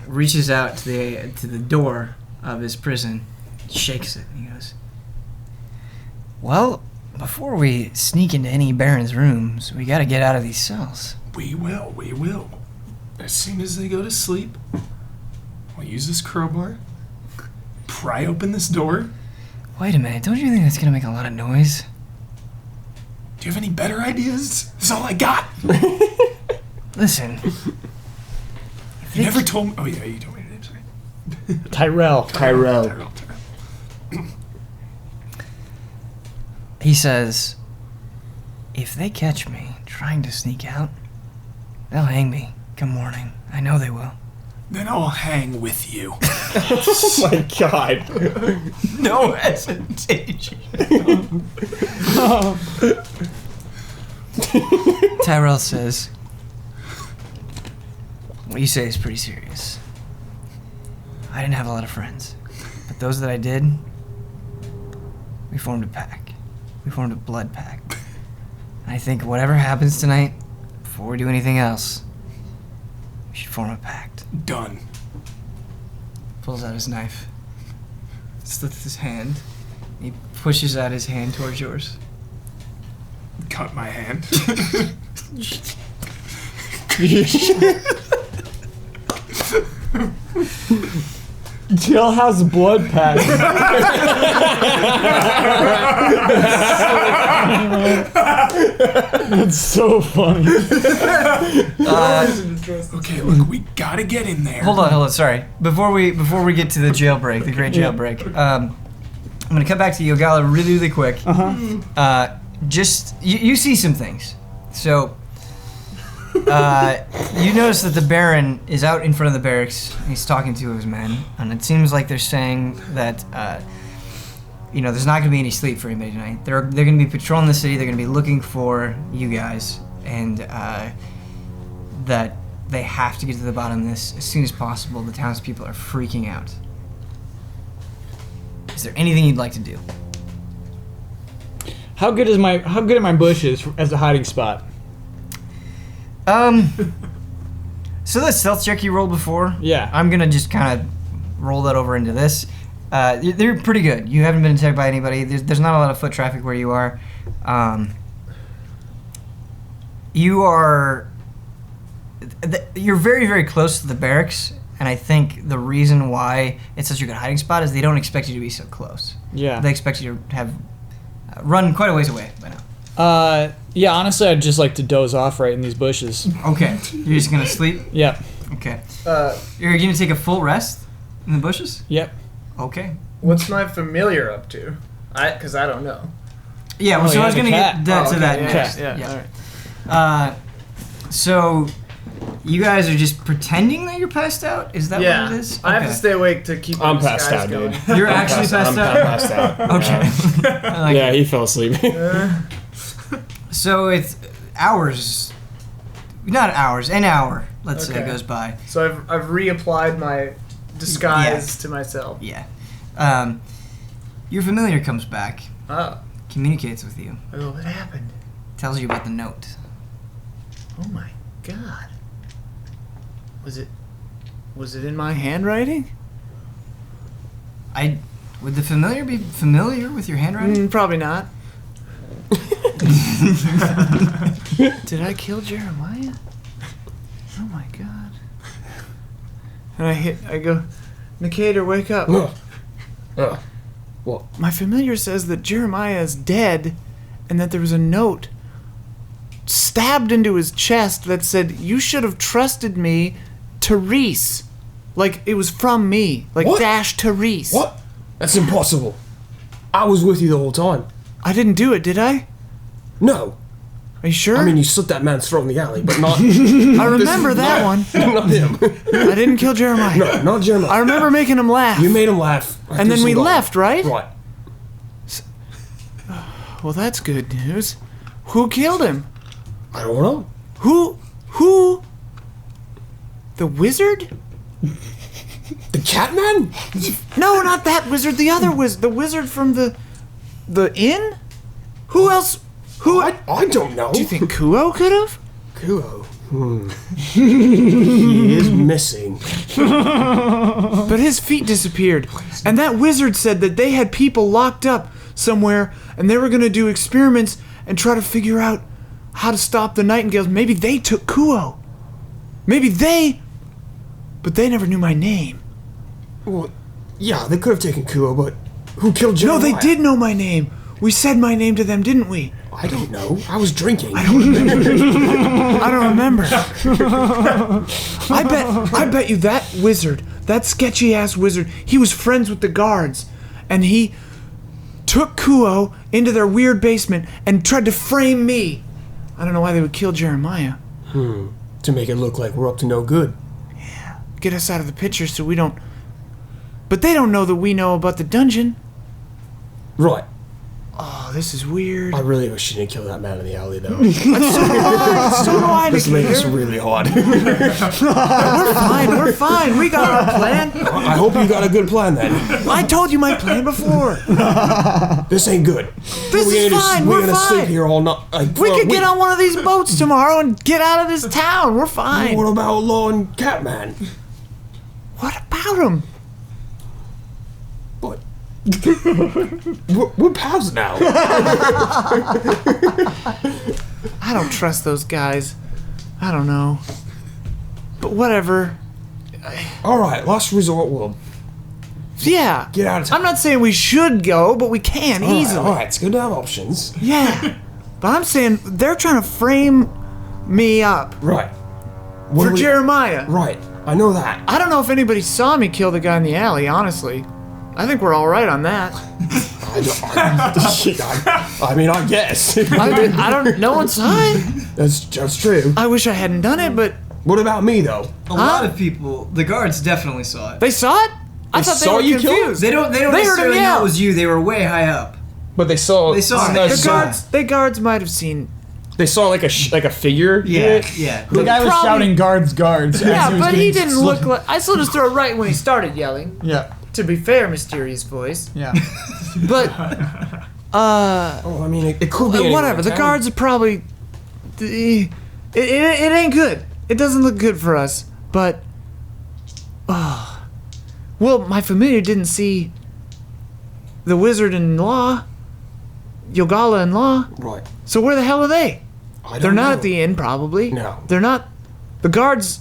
reaches out to the door of his prison, shakes it, and he goes, "Well, before we sneak into any Baron's rooms, we gotta get out of these cells." We will. As soon as they go to sleep, we'll use this crowbar, pry open this door. Wait a minute, don't you think that's gonna make a lot of noise? Do you have any better ideas? That's all I got. Listen. You never told me. Oh, yeah, you told me your name, sorry. Tyrell. Tyrell. He says, if they catch me trying to sneak out, they'll hang me come morning. I know they will. Then I'll hang with you. Oh my god. No hesitation. Tyrell says, what you say is pretty serious. I didn't have a lot of friends, but those that I did, we formed a pack. We formed a blood pack. And I think whatever happens tonight, before we do anything else, we should form a pact. Done. Pulls out his knife, slits his hand, he pushes out his hand towards yours. Cut my hand. Jill has blood pack. That's so funny. Okay, look, we gotta get in there. Hold on, sorry. Before we get to the jailbreak, the great jailbreak, I'm gonna cut back to Yogala really quick. Just you see some things. So you notice that the Baron is out in front of the barracks. And he's talking to his men, and it seems like they're saying that there's not gonna be any sleep for anybody tonight. They're gonna be patrolling the city. They're gonna be looking for you guys, and that they have to get to the bottom of this as soon as possible. The townspeople are freaking out. Is there anything you'd like to do? How good are my bushes as a hiding spot? So the stealth check you rolled before, Yeah. I'm gonna just kind of roll that over into this. They're pretty good. You haven't been attacked by anybody. There's not a lot of foot traffic where you are. You're very, very close to the barracks, and I think the reason why it's such a good hiding spot is they don't expect you to be so close. Yeah. They expect you to have run quite a ways away by now. Yeah, honestly, I'd just like to doze off right in these bushes. Okay, you're just gonna sleep? Yep. Okay. You're gonna take a full rest in the bushes? Yep. Okay. What's my familiar up to? Because I don't know. Yeah, well, Oh, so yeah, I was the gonna cat. get to that yeah, next. Yeah. Yeah. All right. So you guys are just pretending that you're passed out? Is that Yeah. what it is? I have to stay awake to keep. I'm these passed guys out, going. dude. You're actually passed I'm out? passed out. Okay. I like Yeah, it. he fell asleep. So it's hours. Not hours, an hour, let's say, Okay. goes by. So I've reapplied my disguise to myself. Yeah. Your familiar comes back, Oh. communicates with you, Oh, what happened? tells you about the note. Oh my god. Was it in my handwriting? Would the familiar be familiar with your handwriting? Probably not. Did I kill Jeremiah? Oh my god. And I go, Nicator, wake up. My familiar says that Jeremiah is dead and that there was a note stabbed into his chest that said, "You should have trusted me, Therese." Like, it was from me. Like, What? dash Therese. What? That's impossible. I was with you the whole time. I didn't do it, did I? No. Are you sure? I mean, you slit that man's throat in the alley, but not... I remember that one. not him. I didn't kill Jeremiah. No, not Jeremiah. I remember making him laugh. You made him laugh. And then we left, right? Right. Well, that's good news. Who killed him? I don't know. Who? The wizard? The Catman? No, not that wizard. The other wizard. The wizard from the inn? Who else? Who? I don't know. Do you think Kuo could have? Kuo? He is missing. But his feet disappeared. And that wizard said that they had people locked up somewhere and they were going to do experiments and try to figure out how to stop the nightingales. Maybe they took Kuo. Maybe they... But they never knew my name. Well, yeah, they could have taken Kuo, but who killed Jeremiah? No, they did know my name. We said my name to them, didn't we? I don't know. I was drinking. I don't remember. I bet you that wizard, that sketchy ass wizard, he was friends with the guards, and he took Kuo into their weird basement and tried to frame me. I don't know why they would kill Jeremiah. To make it look like we're up to no good. Get us out of the picture so we don't... But they don't know that we know about the dungeon. Right. Oh, this is weird. I really wish you didn't kill that man in the alley, though. So do I, This made us Nicator. really hard. We're fine. We got our plan. I hope you got a good plan then. I told you my plan before. This ain't good. This is fine. We're We're gonna sleep fine. here all night. We could get on one of these boats tomorrow and get out of this town. We're fine. What about Law and Catman? What about him? What? we're pals now. I don't trust those guys. I don't know. But whatever. All right, last resort world. Yeah. Get out of town. I'm not saying we should go, but we can easily. All right, it's good to have options. Yeah. But I'm saying they're trying to frame me up Right. for Jeremiah. Right. I know that. I don't know if anybody saw me kill the guy in the alley, honestly. I think we're all right on that. I mean, I guess. I don't. No one saw it. That's true. I wish I hadn't done it, but What about me though? A lot of people, the guards definitely saw it. they saw it. I thought they saw were you kill him? confused. They don't They heard necessarily him know yell. it was you. They were way high up. But they saw. They saw it. The guards might have seen. They saw like a figure. Yeah. The guy was Probably- shouting guards. As Yeah, he was but he getting didn't look like. I slit his throat right when he started yelling. Yeah, To be fair, mysterious voice. yeah. But Oh, I mean, it could be. whatever. The guards are probably. It ain't good. It doesn't look good for us. But. Well, my familiar didn't see the wizard-in-law, Yogala-in-law. Right. So where the hell are they? I don't They're not know. at the inn, probably. No. They're not. The guards.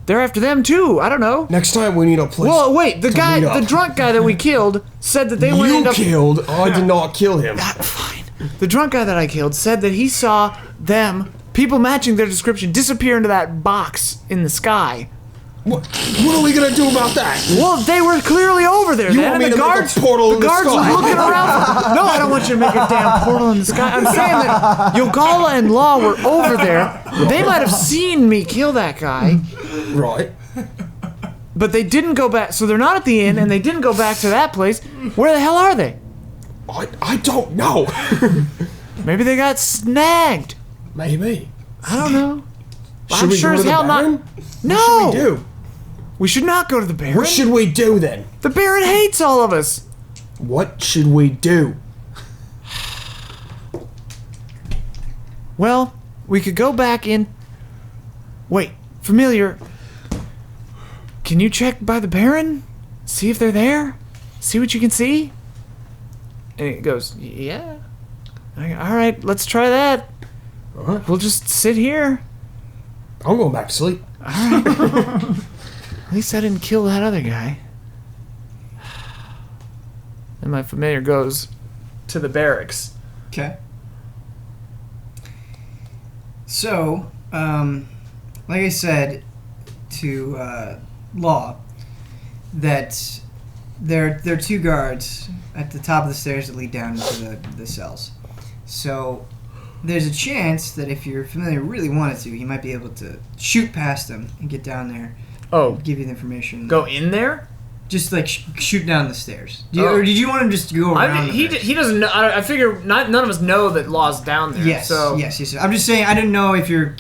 They're after them too. I don't know. Next time we need a place. Well, wait. The to guy, meet up. the drunk guy that we killed, said that they went You end up. killed. I did not kill him. Fine. The drunk guy that I killed said that he saw them, people matching their description, disappear into that box in the sky. What are we gonna do about that? Well, they were clearly over there. You then, want and me the to make a guards, portal in the guards sky? were looking around. No, I don't want you to make a damn portal in the sky. I'm saying that Yogala and Law were over there. They might have seen me kill that guy, Right. but they didn't go back. So they're not at the inn, and they didn't go back to that place. Where the hell are they? I don't know. Maybe they got snagged. Maybe. I don't know. Should I'm we sure go as to the hell Baron? not. No. What should we do? We should not go to the Baron. What should we do then? The Baron hates all of us. What should we do? Well, we could go back in. Wait, familiar. Can you check by the Baron? See if they're there? See what you can see? And it goes, yeah. Alright, let's try that. Alright. We'll just sit here. I'm going back to sleep. At least I didn't kill that other guy. And my familiar goes to the barracks. Okay. So, like I said to Law, that there are 2 guards at the top of the stairs that lead down into the cells. So, there's a chance that if your familiar really wanted to, he might be able to shoot past them and get down there. Oh, Give you the information. go in there? Just like shoot down the stairs. Or did you want him just to go around? I mean, he doesn't know. I figure none of us know that Law's down there. Yes, So yes. I'm just saying. I didn't know if your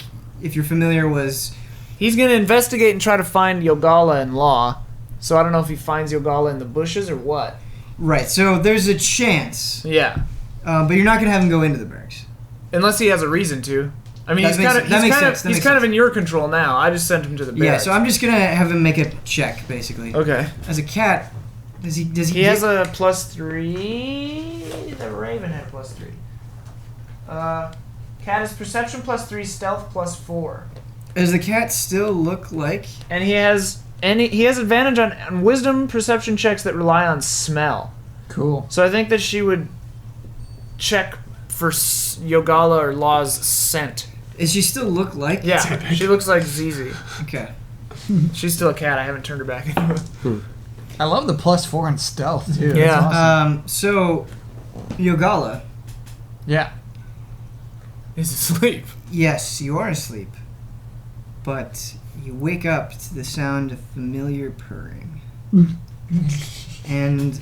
familiar was. he's gonna investigate and try to find Yogala and Law. So I don't know if he finds Yogala in the bushes or what. Right. So there's a chance, Yeah, but you're not gonna have him go into the barracks. unless he has a reason to. I mean, That makes sense. he's kind of in your control now. I just sent him to the barracks. Yeah. So I'm just gonna have him make a check, basically. Okay. As a cat, does he? He has a +3. The Raven had +3. Cat is perception +3, stealth +4, Does the cat still look like? and he has advantage on wisdom perception checks that rely on smell. Cool. So I think that she would check for Yogala or Law's scent. Does she still look like? Yeah, she looks like Zizi. Okay. She's still a cat. I haven't turned her back into it. I love the +4 in stealth too. Yeah. That's awesome. So, Yogala. Yeah. He's asleep. Yes, you are asleep, but you wake up to the sound of familiar purring, and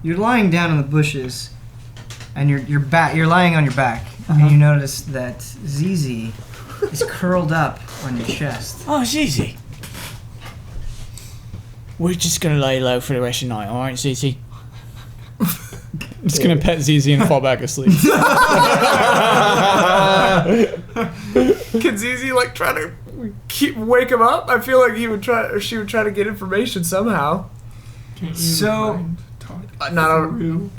you're lying down in the bushes, and you're lying on your back, and you notice that Zizi is curled up on your chest. Oh, Zizi. We're just gonna lay low for the rest of the night, alright, Zizi? Just gonna pet Zizi and fall back asleep. Can Zizi try to wake him up? I feel like she would try to get information somehow. So,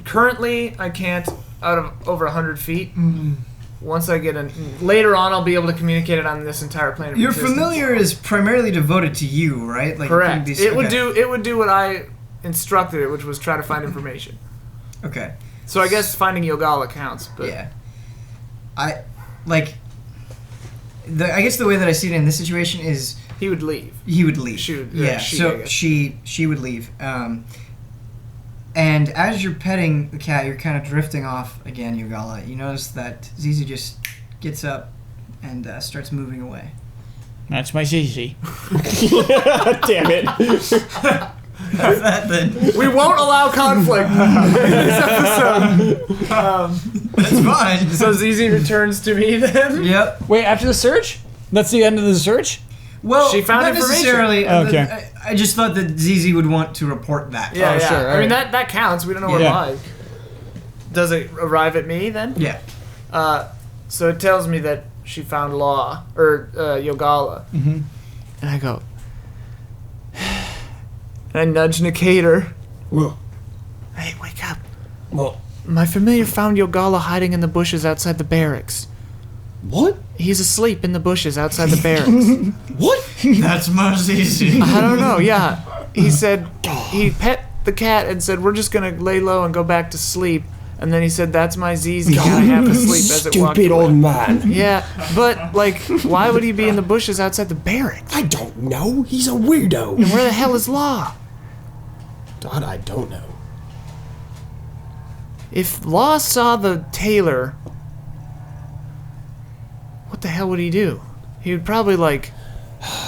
Currently, I can't out of over 100 feet. Once I get later on, I'll be able to communicate it on this entire plane of your existence. familiar is primarily devoted to you, right? Like, Correct. It would okay. do what I instructed it, which was try to find information. Okay. So I guess finding Yogala counts. But Yeah. I guess the way that I see it in this situation is he would leave. he would leave. She would- yeah. she, I So guess. she would leave. And as you're petting the cat, you're kind of drifting off again, Yogala. You notice that Zizi just gets up and starts moving away. That's my Zizi. Damn it. That's that then. We won't allow conflict in this episode. That's fine. So Zizi returns to me then. Yep. Wait, after the search? That's the end of the search? Well, She found not information. necessarily. Okay. I just thought that Zizi would want to report that. Yeah, Oh, yeah. sure, I mean alright. that counts. We don't know what Yeah. live. Does it arrive at me then? Yeah. So it tells me that she found Law or Yogala, and I go. And I nudge Nikator. Well, Hey, wake up! well, My familiar found Yogala hiding in the bushes outside the barracks. what? He's asleep in the bushes outside the barracks. What? That's my Zizi. I don't know. Yeah, he said he pet the cat and said we're just gonna lay low and go back to sleep. And then he said that's my Zizi. Gotta have to sleep as it walked Stupid away. old man. Yeah, but why would he be in the bushes outside the barracks? I don't know. He's a weirdo. And where the hell is Law? God, I don't know. If Law saw the tailor, what the hell would he do? He would probably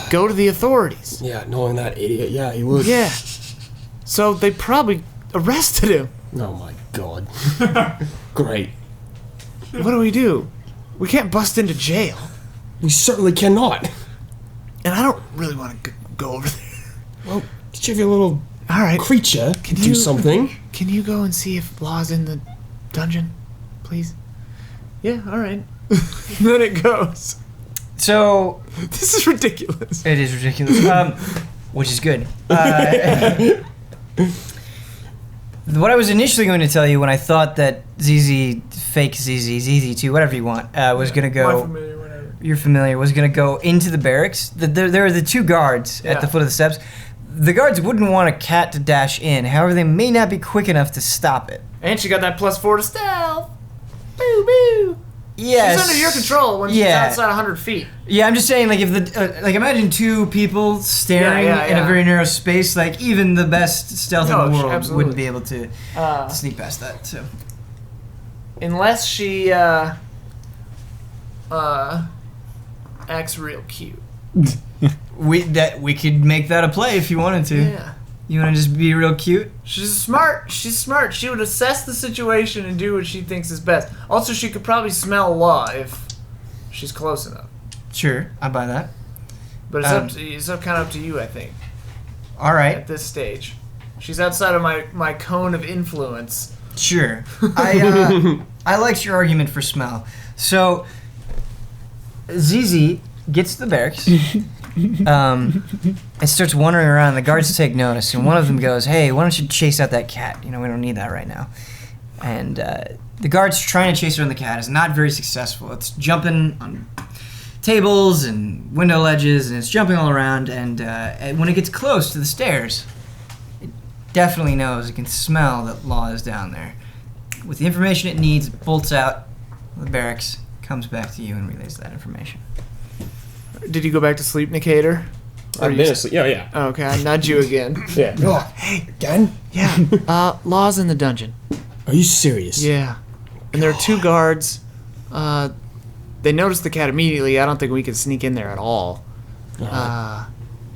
go to the authorities. Yeah, knowing that idiot, yeah, he would. Yeah. So they probably arrested him. Oh my god. Great. What do we do? We can't bust into jail. We certainly cannot. And I don't really want to go over there. Well, get you your little All right. creature Can do you- something. Can you go and see if Law's in the dungeon, please? Yeah, all right. Then it goes. So This is ridiculous. it is ridiculous, which is good. What I was initially going to tell you when I thought that fake Zizi 2, whatever you want, was going to My go. familiar, whatever. You're familiar. Was going to go into the barracks. There are the 2 guards at the Yeah. foot of the steps. The guards wouldn't want a cat to dash in. However, they may not be quick enough to stop it. And she got that +4 to stealth. Boo boo. Yes. She's under your control when she's outside 100 feet. Yeah, I'm just saying, like, if the imagine two people staring in a very narrow space, like, even the best stealth in the world absolutely. wouldn't be able to sneak past that. So, Unless she acts real cute. we could make that a play if you wanted to. Yeah. You want to just be real cute? She's smart. She would assess the situation and do what she thinks is best. Also, she could probably smell law if she's close enough. Sure, I buy that. But it's kind of up to you, I think. All right. At this stage, she's outside of my cone of influence. Sure. I liked your argument for smell. So, Zizi gets to the barracks. It starts wandering around. The guards take notice, and one of them goes, "Hey, why don't you chase out that cat? You know, we don't need that right now." And the guards trying to chase around the cat is not very successful. It's jumping on tables and window ledges, and it's jumping all around. And when it gets close to the stairs, it definitely knows. It can smell that Law is down there. With the information it needs, it bolts out of the barracks, comes back to you, and relays that information. Did you go back to sleep, Nicator? I've been asleep. Yeah. Oh, okay, I nudge you again. Yeah. Oh, hey, again? Yeah. Law's in the dungeon. Are you serious? Yeah. And there are two guards. They noticed the cat immediately. I don't think we could sneak in there at all.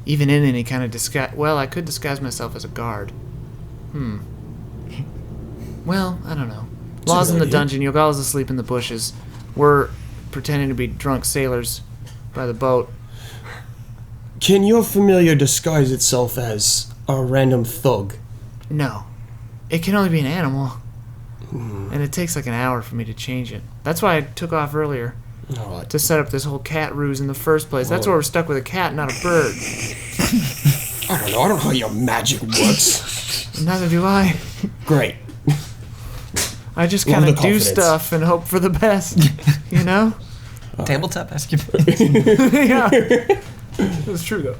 Even in any kind of disguise. Well, I could disguise myself as a guard. Well, I don't know. Law's in the dungeon. Yogala's asleep in the bushes. We're pretending to be drunk sailors by the boat. Can your familiar disguise itself as a random thug? No. It can only be an animal. And it takes like an hour for me to change it. That's why I took off earlier. Alright. To set up this whole cat ruse in the first place. That's why we're stuck with a cat, not a bird. I don't know. I don't know how your magic works. Neither do I. Great. I just Love kind the of do confidence. stuff and hope for the best. You know? Tabletop Escapades. Yeah. That's true, though.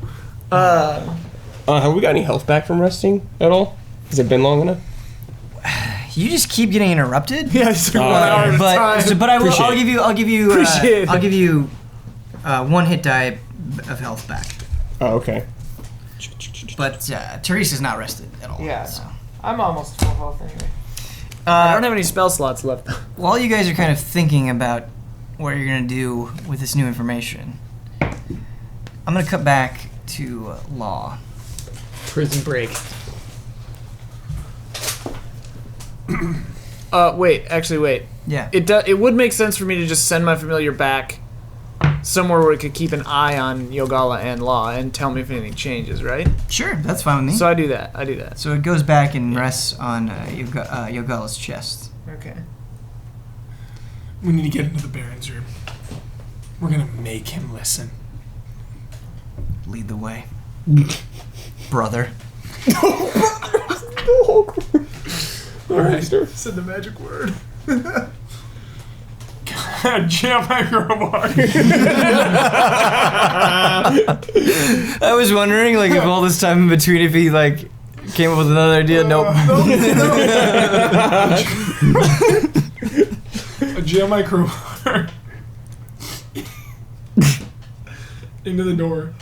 Have we got any health back from resting at all? Has it been long enough? You just keep getting interrupted. Yeah, it's like 1 hour at a time. But I will. Appreciate I'll give you. Appreciate it. I'll give you 1 hit die of health back. Oh, okay. But Teresa's not rested at all. Yeah, So. I'm almost full health anyway. I don't have any spell slots left. While you guys are kind of thinking about what you're gonna do with this new information, I'm gonna cut back to Law. Prison break. Wait. Yeah. It would make sense for me to just send my familiar back somewhere where it could keep an eye on Yogala and Law and tell me if anything changes, right? Sure, that's fine with me. So I do that. So it goes back and rests on Yogala's chest. Okay. We need to get into the Baron's room. We're gonna make him listen. Lead the way, brother. Alright. Said the magic word. Jam my crowbar. I was wondering, like, if all this time in between, if he like came up with another idea. Nope. I jam my crowbar into the door.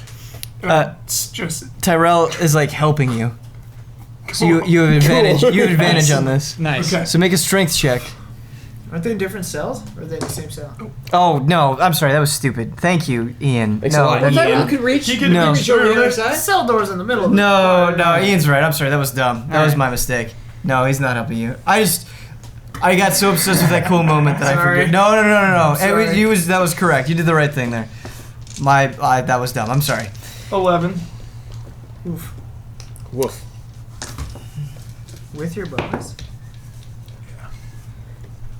It's just Tyrell is like helping you, so you have advantage. You have advantage on this. Nice. okay. So make a strength check. Aren't they in different cells? Or are they in the same cell? Oh no, I'm sorry, that was stupid. Thank you, Ian. Thanks a lot. that's- Ian. could reach. He could No. reach over the other The side. cell door's in the middle of No, Ian's right. I'm sorry, that was dumb. That was my mistake. No, he's not helping you. I got so obsessed with that cool moment that I Sorry. forget. No. sorry. That was correct. You did the right thing there. That was dumb. I'm sorry. 11. Woof. With your bonus?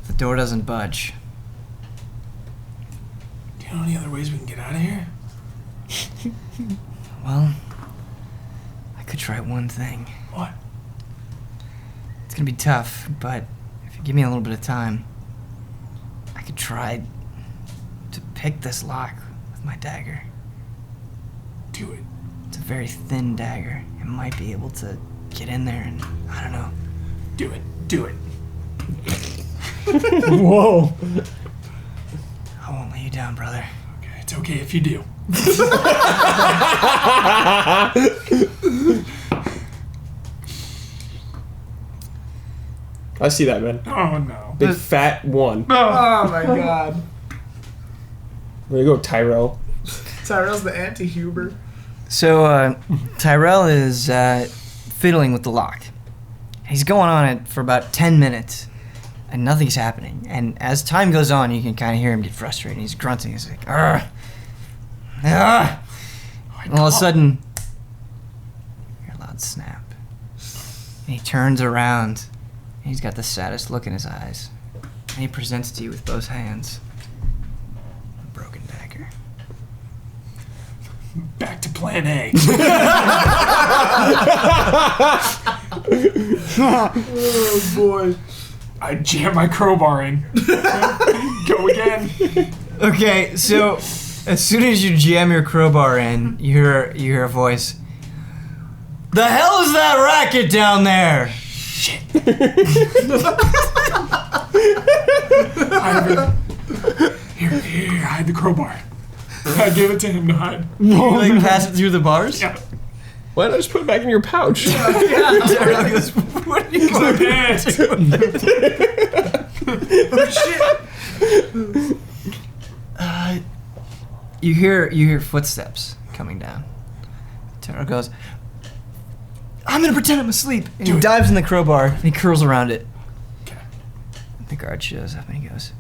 The door doesn't budge. Do you know any other ways we can get out of here? Well, I could try one thing. What? It's gonna be tough, but if you give me a little bit of time, I could try to pick this lock with my dagger. Do it. It's a very thin dagger. It might be able to get in there and, I don't know. Do it. Do it. Whoa. down, brother. Okay, it's okay if you do. I see that, man. Oh no. Big fat one. Oh my god. There you go, Tyrell. Tyrell's the anti-Huber. So Tyrell is fiddling with the lock. He's going on it for about 10 minutes, and nothing's happening. And as time goes on, you can kind of hear him get frustrated. He's grunting. He's like, "Argh, ah!" And all of a sudden, you hear a loud snap. And he turns around, and he's got the saddest look in his eyes. And he presents to you with both hands a broken dagger. Back to plan A. Oh boy. I jam my crowbar in. Go again. Okay, so as soon as you jam your crowbar in, you hear a voice. The hell is that racket down there? Here, hide the crowbar. I gave it to him to hide. You like pass it through the bars? Yeah. Why not just put it back in your pouch? What are you My pants. You hear footsteps coming down. Tara goes, I'm gonna pretend I'm asleep. And he dives in the crowbar and he curls around it. Okay. The guard shows up and he goes,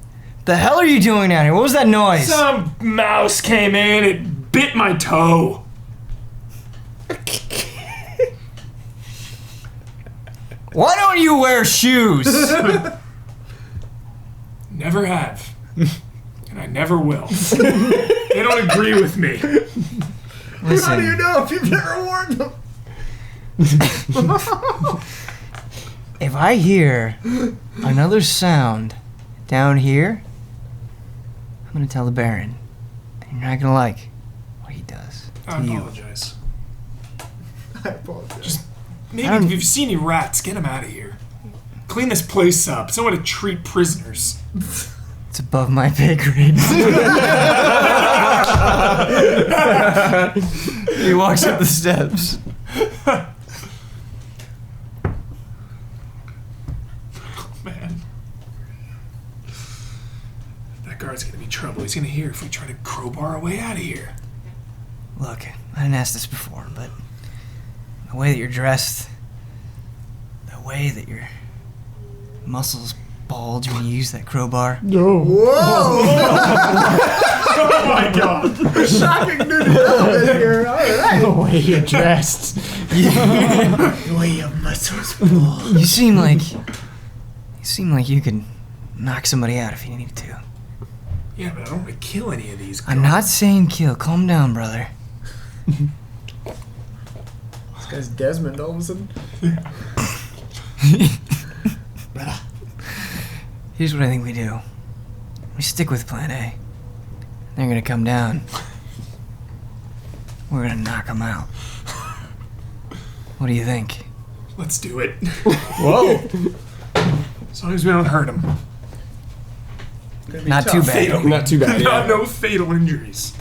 the hell are you doing down here? What was that noise? Some mouse came in, it bit my toe. Why don't you wear shoes? Never have. And I never will. They don't agree with me. Listen, How do you know if you've never worn them? if I hear another sound down here, I'm gonna tell the Baron. And you're not gonna like what he does to I you. apologize. I apologize. Maybe if you've seen any rats, get them out of here. Clean this place up. It's no way to treat prisoners. It's above my pay grade. He walks up the steps. Man. That guard's gonna be trouble. He's gonna hear if we try to crowbar our way out of here. Look, I didn't ask this before, but the way that you're dressed, the way that your muscles bulge when you use that crowbar. Oh my god. Shocking new development here. Alright. The way you're dressed. The way your muscles pull. You seem like you could knock somebody out if you needed to. Yeah, but I don't want to kill any of these guys. I'm not saying kill. Calm down, brother. This guy's Desmond all of a sudden. Here's what I think we do. We stick with plan A. They're gonna come down. We're gonna knock them out. What do you think? Let's do it. Whoa. As long as we don't hurt him. Not too bad. Not too bad. Not Yeah. no fatal injuries.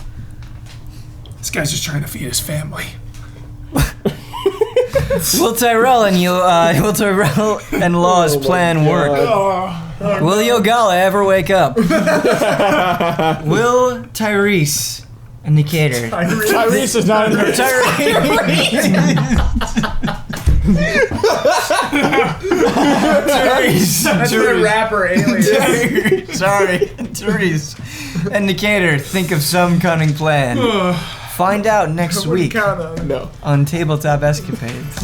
This guy's just trying to feed his family. Will Tyrell and Law's plan work? Will Yogala ever wake up? Will Tyrese and Decatur? Tyrese is not in there. That's the rapper alien. Sorry, Tyrese and Decatur think of some cunning plan. Find out next Wouldn't week count on it. No. on Tabletop Escapades.